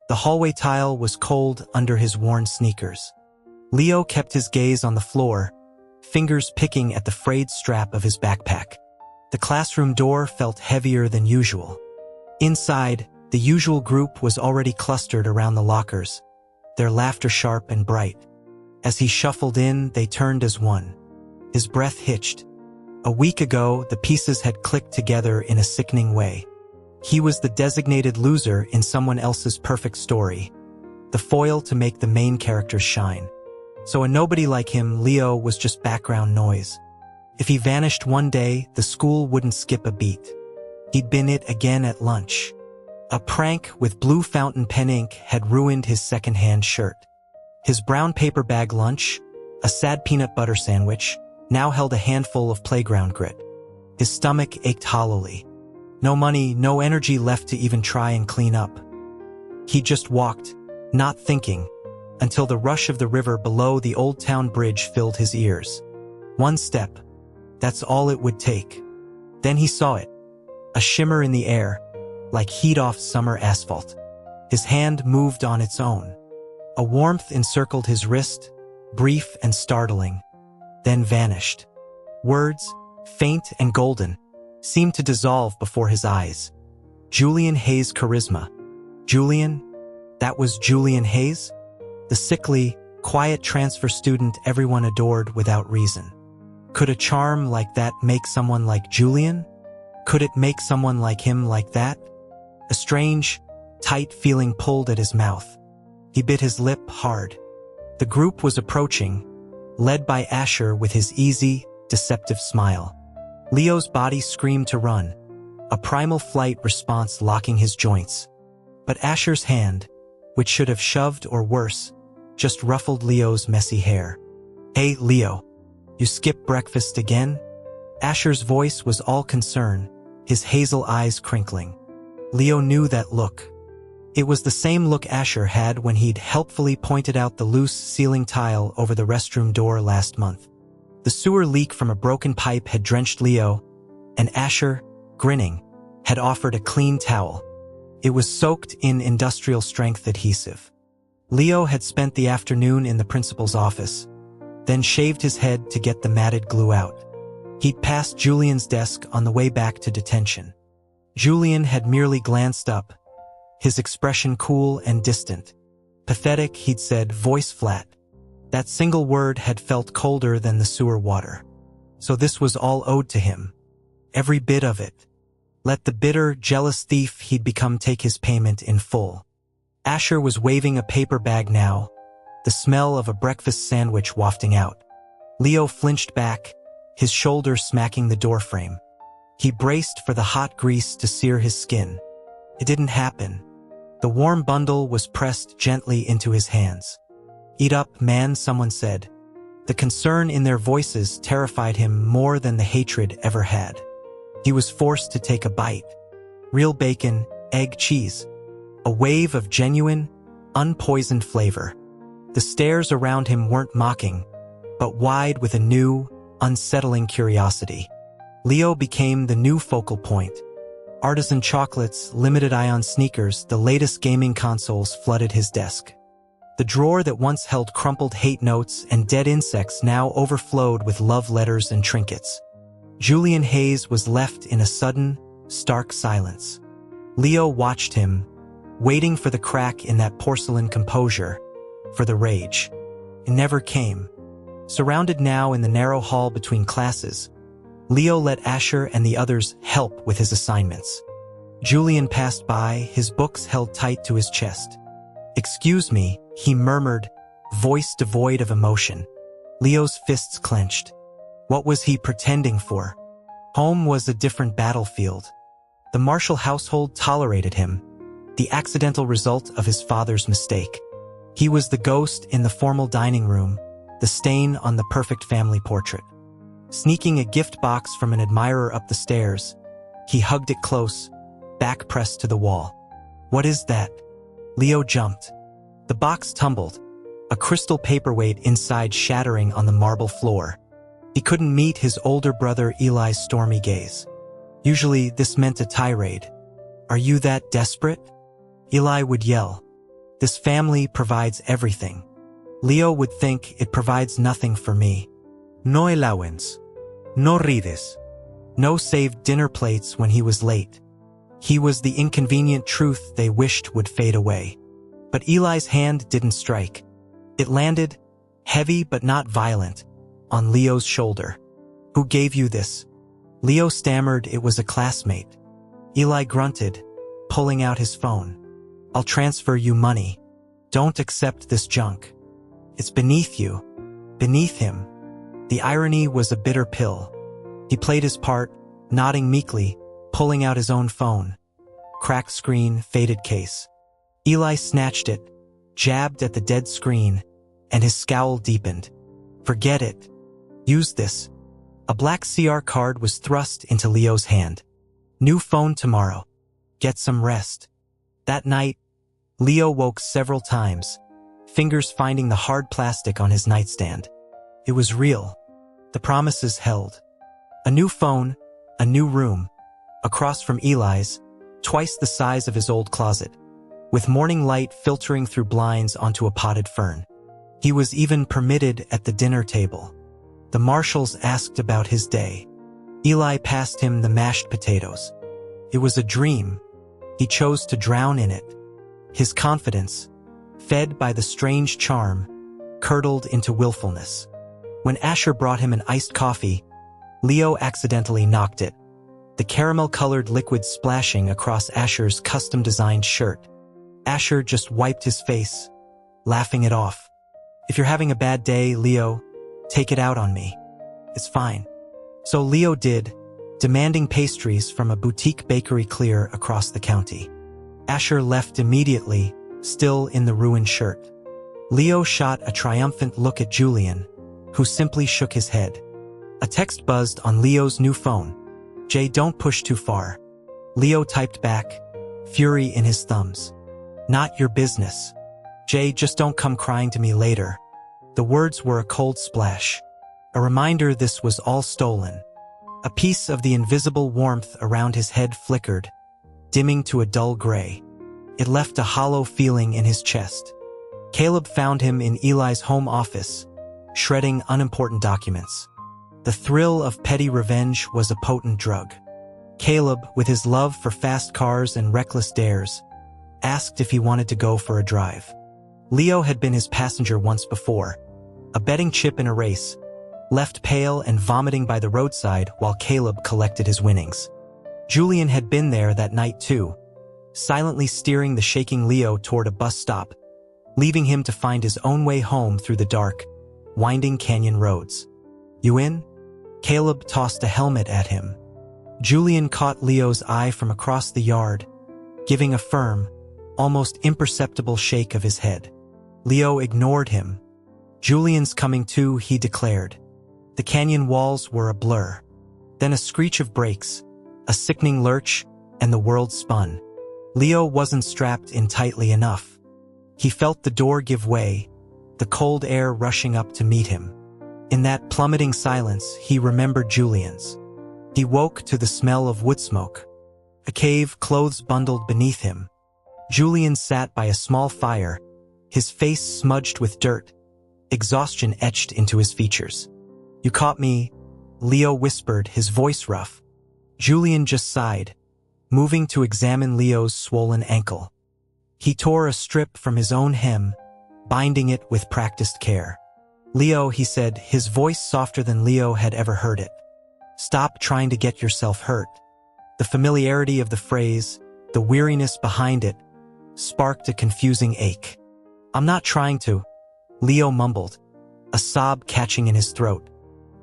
The hallway tile was cold under his worn sneakers. Leo kept his gaze on the floor, fingers picking at the frayed strap of his backpack. The classroom door felt heavier than usual. Inside, the usual group was already clustered around the lockers, their laughter sharp and bright. As he shuffled in, they turned as one. His breath hitched. A week ago, the pieces had clicked together in a sickening way. He was the designated loser in someone else's perfect story, the foil to make the main characters shine. So a nobody like him, Leo, was just background noise. If he vanished one day, the school wouldn't skip a beat. He'd been it again at lunch. A prank with blue fountain pen ink had ruined his second-hand shirt. His brown paper bag lunch, a sad peanut butter sandwich, now held a handful of playground grit. His stomach ached hollowly. No money, no energy left to even try and clean up. He just walked, not thinking, until the rush of the river below the old town bridge filled his ears. One step. That's all it would take. Then he saw it. A shimmer in the air, like heat off summer asphalt. His hand moved on its own. A warmth encircled his wrist, brief and startling, then vanished. Words, faint and golden, seemed to dissolve before his eyes. Julian Hayes' charisma. Julian? That was Julian Hayes? The sickly, quiet transfer student everyone adored without reason. Could a charm like that make someone like Julian? Could it make someone like him like that? A strange, tight feeling pulled at his mouth. He bit his lip hard. The group was approaching, led by Asher with his easy, deceptive smile. Leo's body screamed to run, a primal flight response locking his joints. But Asher's hand, which should have shoved or worse, just ruffled Leo's messy hair. "Hey, Leo, you skipped breakfast again?" Asher's voice was all concern, his hazel eyes crinkling. Leo knew that look. It was the same look Asher had when he'd helpfully pointed out the loose ceiling tile over the restroom door last month. The sewer leak from a broken pipe had drenched Leo, and Asher, grinning, had offered a clean towel. It was soaked in industrial-strength adhesive. Leo had spent the afternoon in the principal's office, then shaved his head to get the matted glue out. He'd passed Julian's desk on the way back to detention. Julian had merely glanced up, his expression cool and distant. Pathetic, he'd said, voice flat. That single word had felt colder than the sewer water. So this was all owed to him. Every bit of it. Let the bitter, jealous thief he'd become take his payment in full. Asher was waving a paper bag now, the smell of a breakfast sandwich wafting out. Leo flinched back, his shoulder smacking the doorframe. He braced for the hot grease to sear his skin. It didn't happen. The warm bundle was pressed gently into his hands. "Eat up, man," someone said. The concern in their voices terrified him more than the hatred ever had. He was forced to take a bite. Real bacon, egg, cheese. A wave of genuine, unpoisoned flavor. The stares around him weren't mocking, but wide with a new, unsettling curiosity. Leo became the new focal point. Artisan chocolates, limited ion sneakers, the latest gaming consoles flooded his desk. The drawer that once held crumpled hate notes and dead insects now overflowed with love letters and trinkets. Julian Hayes was left in a sudden, stark silence. Leo watched him, waiting for the crack in that porcelain composure, for the rage. It never came. Surrounded now in the narrow hall between classes, Leo let Asher and the others help with his assignments. Julian passed by, his books held tight to his chest. "Excuse me," he murmured, voice devoid of emotion. Leo's fists clenched. What was he pretending for? Home was a different battlefield. The Marshall household tolerated him, the accidental result of his father's mistake. He was the ghost in the formal dining room, the stain on the perfect family portrait. Sneaking a gift box from an admirer up the stairs, he hugged it close, back pressed to the wall. "What is that?" Leo jumped. The box tumbled, a crystal paperweight inside shattering on the marble floor. He couldn't meet his older brother Eli's stormy gaze. Usually this meant a tirade. "Are you that desperate?" Eli would yell. This family provides everything. Leo would think it provides nothing for me. No allowance. No rides. No saved dinner plates when he was late. He was the inconvenient truth they wished would fade away. But Eli's hand didn't strike. It landed, heavy but not violent, on Leo's shoulder. Who gave you this? Leo stammered it was a classmate. Eli grunted, pulling out his phone. I'll transfer you money. Don't accept this junk. It's beneath you. Beneath him. The irony was a bitter pill. He played his part, nodding meekly, pulling out his own phone. Cracked screen, faded case. Eli snatched it, jabbed at the dead screen, and his scowl deepened. Forget it. Use this. A black CR card was thrust into Leo's hand. New phone tomorrow. Get some rest. That night, Leo woke several times, fingers finding the hard plastic on his nightstand. It was real. The promises held. A new phone, a new room, across from Eli's, twice the size of his old closet, with morning light filtering through blinds onto a potted fern. He was even permitted at the dinner table. The marshals asked about his day. Eli passed him the mashed potatoes. It was a dream. He chose to drown in it. His confidence, fed by the strange charm, curdled into willfulness. When Asher brought him an iced coffee, Leo accidentally knocked it, the caramel-colored liquid splashing across Asher's custom-designed shirt. Asher just wiped his face, laughing it off. If you're having a bad day, Leo, take it out on me. It's fine. So Leo did, demanding pastries from a boutique bakery clear across the county. Asher left immediately, still in the ruined shirt. Leo shot a triumphant look at Julian, who simply shook his head. A text buzzed on Leo's new phone. Jay, don't push too far. Leo typed back, fury in his thumbs. Not your business. Jay, just don't come crying to me later. The words were a cold splash. A reminder this was all stolen. A piece of the invisible warmth around his head flickered, dimming to a dull gray. It left a hollow feeling in his chest. Caleb found him in Eli's home office, shredding unimportant documents. The thrill of petty revenge was a potent drug. Caleb, with his love for fast cars and reckless dares, asked if he wanted to go for a drive. Leo had been his passenger once before, a betting chip in a race, left pale and vomiting by the roadside while Caleb collected his winnings. Julian had been there that night too, silently steering the shaking Leo toward a bus stop, leaving him to find his own way home through the dark, winding canyon roads. You in? Caleb tossed a helmet at him. Julian caught Leo's eye from across the yard, giving a firm, almost imperceptible shake of his head. Leo ignored him. Julian's coming too, he declared. The canyon walls were a blur. Then a screech of brakes, a sickening lurch, and the world spun. Leo wasn't strapped in tightly enough. He felt the door give way, the cold air rushing up to meet him. In that plummeting silence, he remembered Julian's. He woke to the smell of wood smoke. A cave, clothes bundled beneath him. Julian sat by a small fire, his face smudged with dirt, exhaustion etched into his features. You caught me, Leo whispered, his voice rough. Julian just sighed, moving to examine Leo's swollen ankle. He tore a strip from his own hem, binding it with practiced care. Leo, he said, his voice softer than Leo had ever heard it. Stop trying to get yourself hurt. The familiarity of the phrase, the weariness behind it, sparked a confusing ache. I'm not trying to, Leo mumbled, a sob catching in his throat.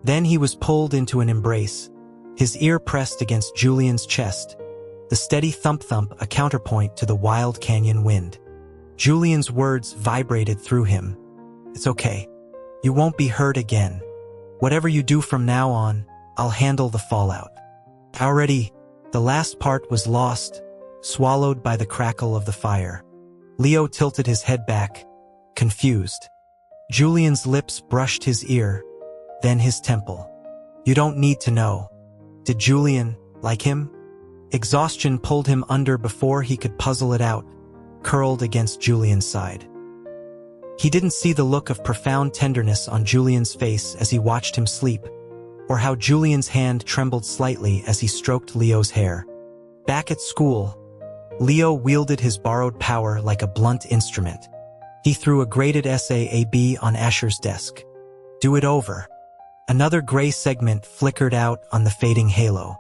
Then he was pulled into an embrace, his ear pressed against Julian's chest, the steady thump-thump a counterpoint to the wild canyon wind. Julian's words vibrated through him. It's okay. You won't be hurt again. Whatever you do from now on, I'll handle the fallout. Already, the last part was lost, swallowed by the crackle of the fire. Leo tilted his head back, confused. Julian's lips brushed his ear, then his temple. You don't need to know. Did Julian like him? Exhaustion pulled him under before he could puzzle it out. curled against Julian's side. He didn't see the look of profound tenderness on Julian's face as he watched him sleep, or how Julian's hand trembled slightly as he stroked Leo's hair. Back at school, Leo wielded his borrowed power like a blunt instrument. He threw a graded essay A/B on Asher's desk. Do it over. Another gray segment flickered out on the fading halo.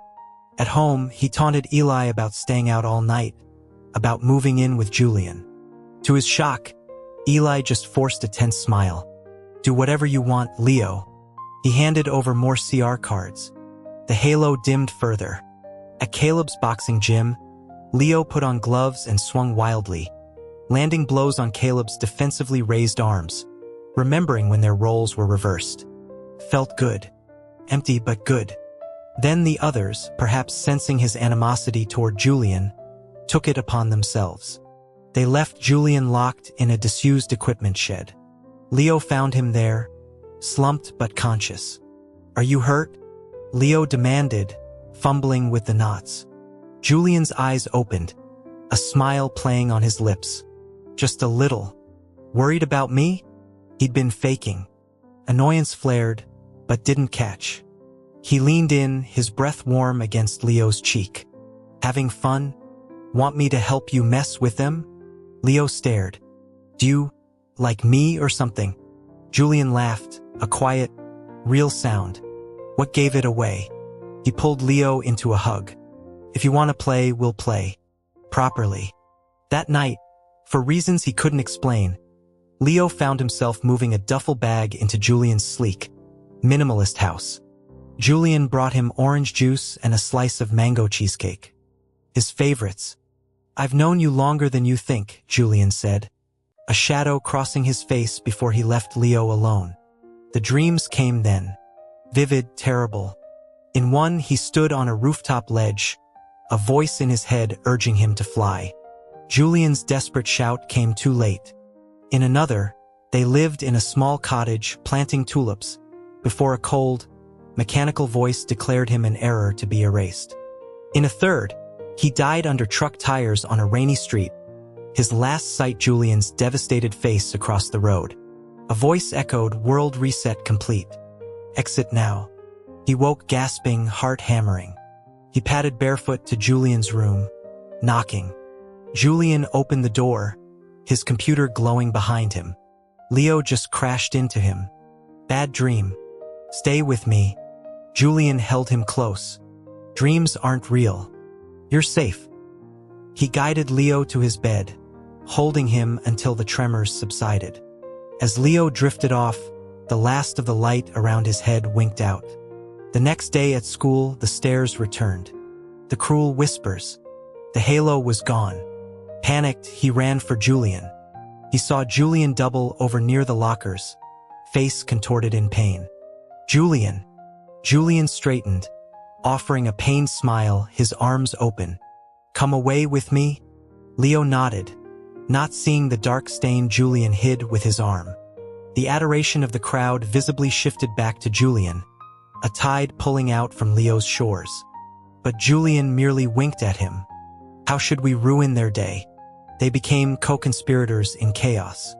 At home, he taunted Eli about staying out all night, about moving in with Julian. To his shock, Eli just forced a tense smile. Do whatever you want, Leo. He handed over more CR cards. The halo dimmed further. At Caleb's boxing gym, Leo put on gloves and swung wildly, landing blows on Caleb's defensively raised arms, remembering when their roles were reversed. Felt good. Empty but good. Then the others, perhaps sensing his animosity toward Julian, took it upon themselves. They left Julian locked in a disused equipment shed. Leo found him there, slumped but conscious. Are you hurt? Leo demanded, fumbling with the knots. Julian's eyes opened, a smile playing on his lips. Just a little. Worried about me? He'd been faking. Annoyance flared, but didn't catch. He leaned in, his breath warm against Leo's cheek. Having fun? Want me to help you mess with them? Leo stared. Do you like me or something? Julian laughed, a quiet, real sound. What gave it away? He pulled Leo into a hug. If you want to play, we'll play. Properly. That night, for reasons he couldn't explain, Leo found himself moving a duffel bag into Julian's sleek, minimalist house. Julian brought him orange juice and a slice of mango cheesecake. His favorites. I've known you longer than you think, Julian said, a shadow crossing his face before he left Leo alone. The dreams came then. Vivid, terrible. In one, he stood on a rooftop ledge, a voice in his head urging him to fly. Julian's desperate shout came too late. In another, they lived in a small cottage planting tulips, before a cold, mechanical voice declared him an error to be erased. In a third, he died under truck tires on a rainy street, his last sight Julian's devastated face across the road. A voice echoed, world reset complete. Exit now. He woke gasping, heart hammering. He padded barefoot to Julian's room, knocking. Julian opened the door, his computer glowing behind him. Leo just crashed into him. Bad dream. Stay with me. Julian held him close. Dreams aren't real. You're safe. He guided Leo to his bed, holding him until the tremors subsided. As Leo drifted off, the last of the light around his head winked out. The next day at school, the stares returned. The cruel whispers. The halo was gone. Panicked, he ran for Julian. He saw Julian double over near the lockers, face contorted in pain. Julian. Julian straightened, offering a pained smile, his arms open. Come away with me? Leo nodded, not seeing the dark stain Julian hid with his arm. The adoration of the crowd visibly shifted back to Julian, a tide pulling out from Leo's shores. But Julian merely winked at him. How should we ruin their day? They became co-conspirators in chaos.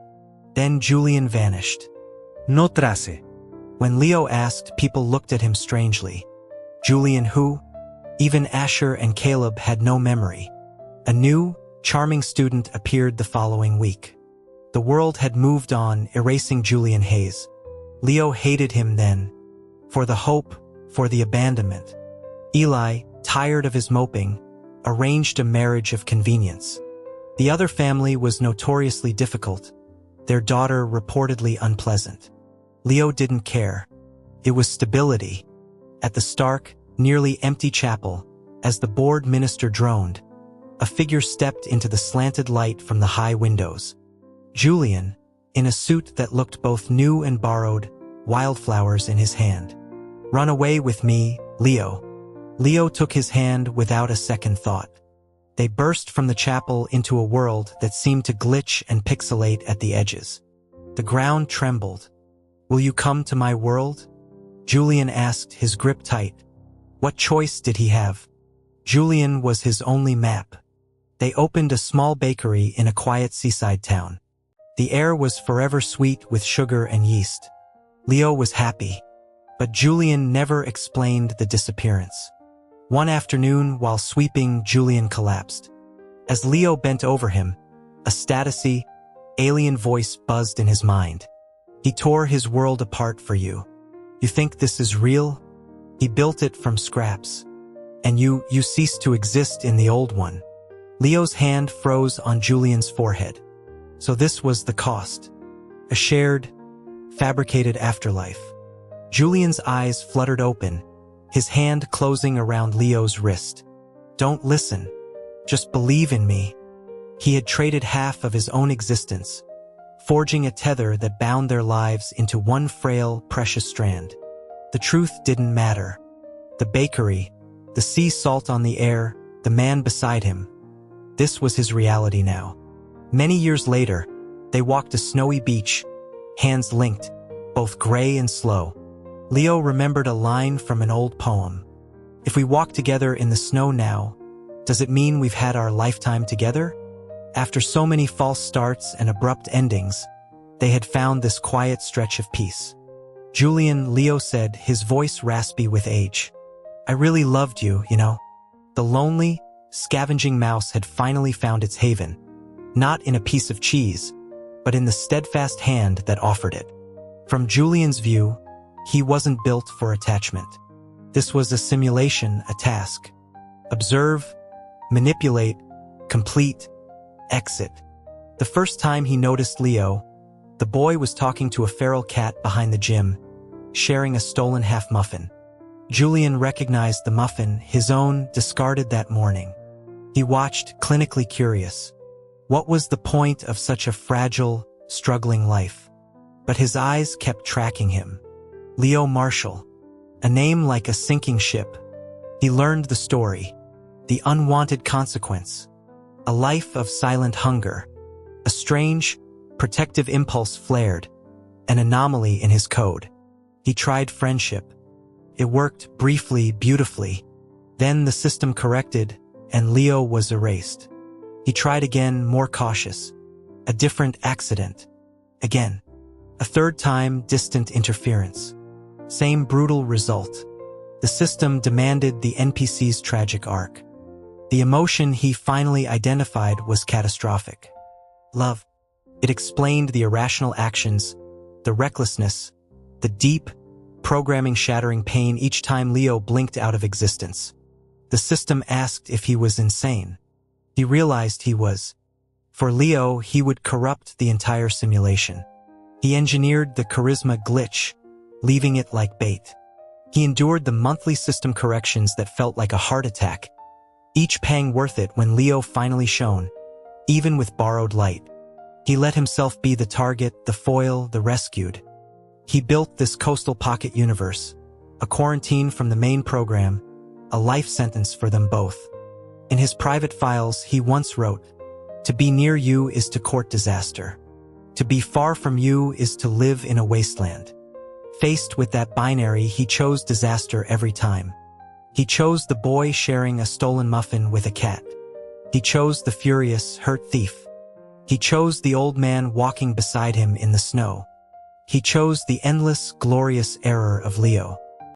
Then Julian vanished. No trace. When Leo asked, people looked at him strangely. Julian who? Even Asher and Caleb had no memory. A new, charming student appeared the following week. The world had moved on, erasing Julian Hayes. Leo hated him then. For the hope, for the abandonment. Eli, tired of his moping, arranged a marriage of convenience. The other family was notoriously difficult, their daughter reportedly unpleasant. Leo didn't care. It was stability. At the stark, nearly empty chapel, as the bored minister droned, a figure stepped into the slanted light from the high windows. Julian, in a suit that looked both new and borrowed, wildflowers in his hand. Run away with me, Leo. Leo took his hand without a second thought. They burst from the chapel into a world that seemed to glitch and pixelate at the edges. The ground trembled. Will you come to my world? Julian asked, his grip tight. What choice did he have? Julian was his only map. They opened a small bakery in a quiet seaside town. The air was forever sweet with sugar and yeast. Leo was happy, but Julian never explained the disappearance. One afternoon, while sweeping, Julian collapsed. As Leo bent over him, a statusy, alien voice buzzed in his mind. He tore his world apart for you. You think this is real? He built it from scraps. And you ceased to exist in the old one. Leo's hand froze on Julian's forehead. So this was the cost. A shared, fabricated afterlife. Julian's eyes fluttered open, his hand closing around Leo's wrist. Don't listen. Just believe in me. He had traded half of his own existence, forging a tether that bound their lives into one frail, precious strand. The truth didn't matter. The bakery, the sea salt on the air, the man beside him. This was his reality now. Many years later, they walked a snowy beach, hands linked, both gray and slow. Leo remembered a line from an old poem. If we walk together in the snow now, does it mean we've had our lifetime together? After so many false starts and abrupt endings, they had found this quiet stretch of peace. Julian, Leo said, his voice raspy with age. I really loved you, you know. The lonely, scavenging mouse had finally found its haven, not in a piece of cheese, but in the steadfast hand that offered it. From Julian's view, he wasn't built for attachment. This was a simulation, a task. Observe, manipulate, complete, exit. The first time he noticed Leo, the boy was talking to a feral cat behind the gym, sharing a stolen half-muffin. Julian recognized the muffin, his own, discarded that morning. He watched, clinically curious. What was the point of such a fragile, struggling life? But his eyes kept tracking him. Leo Marshall, a name like a sinking ship. He learned the story, the unwanted consequence, a life of silent hunger. A strange, protective impulse flared, an anomaly in his code. He tried friendship. It worked briefly, beautifully. Then the system corrected, and Leo was erased. He tried again, more cautious. A different accident. Again. A third time, distant interference. Same brutal result. The system demanded the NPC's tragic arc. The emotion he finally identified was catastrophic. Love. It explained the irrational actions, the recklessness, the deep, programming-shattering pain each time Leo blinked out of existence. The system asked if he was insane. He realized he was. For Leo, he would corrupt the entire simulation. He engineered the charisma glitch, leaving it like bait. He endured the monthly system corrections that felt like a heart attack, each pang worth it when Leo finally shone, even with borrowed light. He let himself be the target, the foil, the rescued. He built this coastal pocket universe, a quarantine from the main program, a life sentence for them both. In his private files, he once wrote, "To be near you is to court disaster. To be far from you is to live in a wasteland." Faced with that binary, he chose disaster every time. He chose the boy sharing a stolen muffin with a cat. He chose the furious, hurt thief. He chose the old man walking beside him in the snow. He chose the endless, glorious error of Leo.